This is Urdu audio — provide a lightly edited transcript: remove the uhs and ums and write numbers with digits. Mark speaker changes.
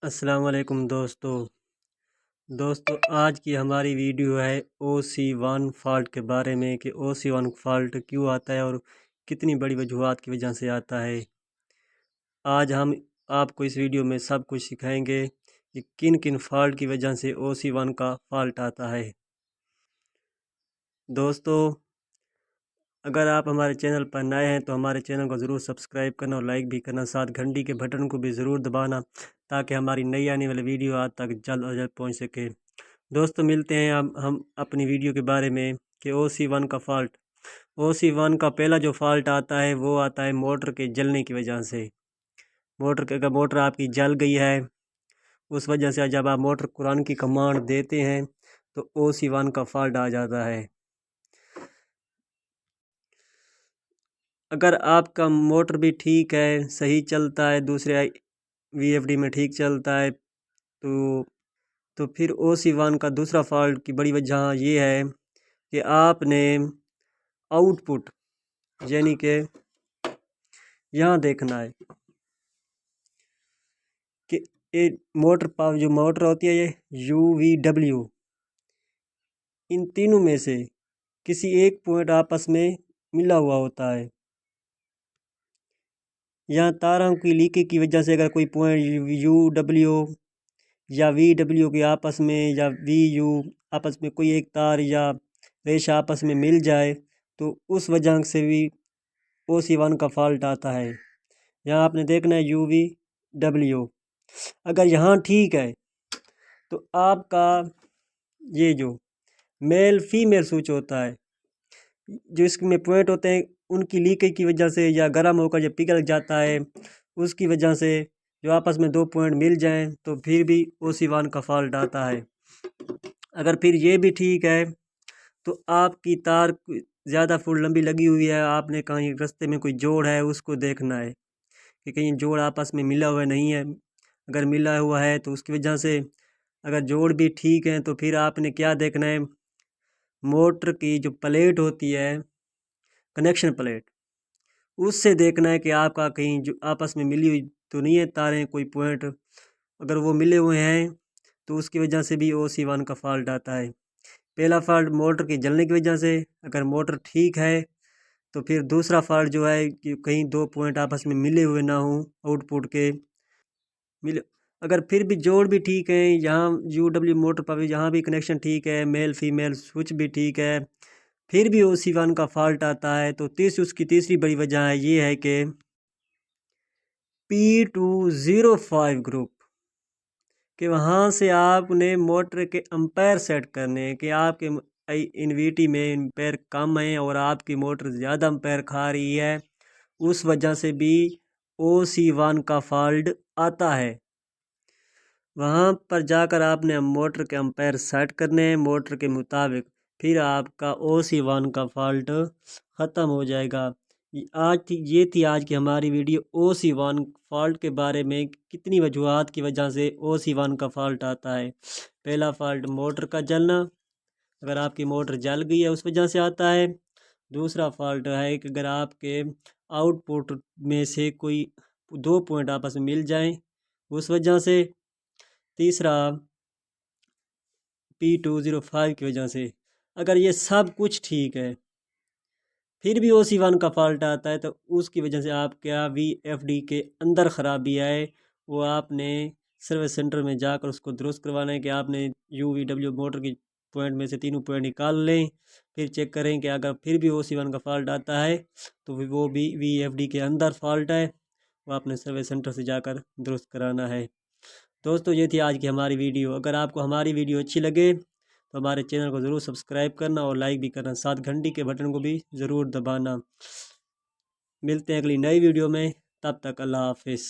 Speaker 1: السلام علیکم دوستو آج کی ہماری ویڈیو ہے OC1 فالٹ کے بارے میں کہ OC1 فالٹ کیوں آتا ہے اور کتنی بڑی وجوہات کی وجہ سے آتا ہے۔ آج ہم آپ کو اس ویڈیو میں سب کچھ سکھائیں گے کہ کن کن فالٹ کی وجہ سے OC1 کا فالٹ آتا ہے۔ دوستو اگر آپ ہمارے چینل پر نئے ہیں تو ہمارے چینل کو ضرور سبسکرائب کرنا اور لائک بھی کرنا، ساتھ گھنٹی کے بٹن کو بھی ضرور دبانا تاکہ ہماری نئی آنے والی ویڈیو آپ تک جلد از جلد پہنچ سکے۔ دوستو ملتے ہیں ہم اپنی ویڈیو کے بارے میں کہ OC1 کا فالٹ۔ OC1 کا پہلا جو فالٹ آتا ہے وہ آتا ہے موٹر کے جلنے کی وجہ سے۔ اگر موٹر آپ کی جل گئی ہے اس وجہ سے جب آپ موٹر قرآن کی کمانڈ دیتے ہیں تو OC1 کا فالٹ آ جاتا ہے۔ اگر آپ کا موٹر بھی ٹھیک ہے، صحیح چلتا ہے، دوسرے VFD میں ٹھیک چلتا ہے تو پھر OC1 کا دوسرا فالٹ کی بڑی وجہ یہ ہے کہ آپ نے آؤٹ پٹ یعنی کہ یہاں دیکھنا ہے کہ جو موٹر ہوتی ہے یہ UVW، ان تینوں میں سے کسی ایک پوائنٹ آپس میں ملا ہوا ہوتا ہے۔ یہاں تاروں کی لیکیج کی وجہ سے اگر کوئی پوائنٹ UW یا VW کے آپس میں یا VU آپس میں کوئی ایک تار یا ریشہ آپس میں مل جائے تو اس وجہ سے بھی OC1 کا فالٹ آتا ہے۔ یہاں آپ نے دیکھنا ہے UVW، اگر یہاں ٹھیک ہے تو آپ کا یہ جو میل فیمیل سوئچ ہوتا ہے، جو اس میں پوائنٹ ہوتے ہیں ان کی لیکیج کی وجہ سے یا گرم ہو کر جب پگھل جاتا ہے اس کی وجہ سے جو آپس میں دو پوائنٹ مل جائیں تو پھر بھی OC1 کا فالٹ آتا ہے۔ اگر پھر یہ بھی ٹھیک ہے تو آپ کی تار زیادہ فٹ لمبی لگی ہوئی ہے، آپ نے کہیں رستے میں کوئی جوڑ ہے اس کو دیکھنا ہے کہ کہیں جوڑ آپس میں ملا ہوا نہیں ہے۔ اگر ملا ہوا ہے تو اس کی وجہ سے اگر جوڑ بھی ٹھیک ہے تو پھر آپ نے کیا دیکھنا ہے، موٹر کی جو پلیٹ ہوتی ہے کنیکشن پلیٹ، اس سے دیکھنا ہے کہ آپ کا کہیں جو آپس میں ملی ہوئی تو نہیں ہے تاریں، کوئی پوائنٹ اگر وہ ملے ہوئے ہیں تو اس کی وجہ سے بھی OC1 کا فالٹ آتا ہے۔ پہلا فالٹ موٹر کے جلنے کی وجہ سے، اگر موٹر ٹھیک ہے تو پھر دوسرا فالٹ جو ہے کہ کہیں دو پوائنٹ آپس میں ملے ہوئے نہ ہوں آؤٹ پٹ کے اگر پھر بھی جوڑ بھی ٹھیک ہے، یہاں UW موٹر پر یہاں بھی کنیکشن ٹھیک ہے، میل فیمیل سوئچ بھی ٹھیک ہے، پھر بھی OC1 کا فالٹ آتا ہے تو اس کی تیسری بڑی وجہ ہے یہ ہے کہ P205 گروپ کہ وہاں سے آپ نے موٹر کے امپیر سیٹ کرنے ہیں کہ آپ کے NVT میں امپیر کم ہیں اور آپ کی موٹر زیادہ امپیر کھا رہی ہے، اس وجہ سے بھی OC1 کا فالٹ آتا ہے۔ وہاں پر جا کر آپ نے موٹر کے امپیر سیٹ کرنے ہیں موٹر کے مطابق، پھر آپ کا OC1 کا فالٹ ختم ہو جائے گا۔ یہ تھی آج کی ہماری ویڈیو OC1 فالٹ کے بارے میں، کتنی وجوہات کی وجہ سے OC1 کا فالٹ آتا ہے۔ پہلا فالٹ موٹر کا جلنا، اگر آپ کی موٹر جل گئی ہے اس وجہ سے آتا ہے۔ دوسرا فالٹ ہے کہ اگر آپ کے آؤٹ پٹ میں سے کوئی دو پوائنٹ آپس میں مل جائیں اس وجہ سے۔ تیسرا P205 کی وجہ سے۔ اگر یہ سب کچھ ٹھیک ہے پھر بھی OC1 کا فالٹ آتا ہے تو اس کی وجہ سے آپ کیا VFD کے اندر خرابی آئے، وہ آپ نے سروس سینٹر میں جا کر اس کو درست کروانا ہے کہ آپ نے UVW موٹر کی پوائنٹ میں سے تینوں پوائنٹ نکال لیں، پھر چیک کریں کہ اگر پھر بھی OC1 کا فالٹ آتا ہے تو وہ بھی VFD کے اندر فالٹ ہے، وہ آپ نے سروس سینٹر سے جا کر درست کرانا ہے۔ دوستو یہ تھی آج کی ہماری ویڈیو، اگر آپ کو ہماری ویڈیو اچھی لگے تو ہمارے چینل کو ضرور سبسکرائب کرنا اور لائک بھی کرنا، ساتھ گھنٹی کے بٹن کو بھی ضرور دبانا۔ ملتے ہیں اگلی نئی ویڈیو میں، تب تک اللہ حافظ۔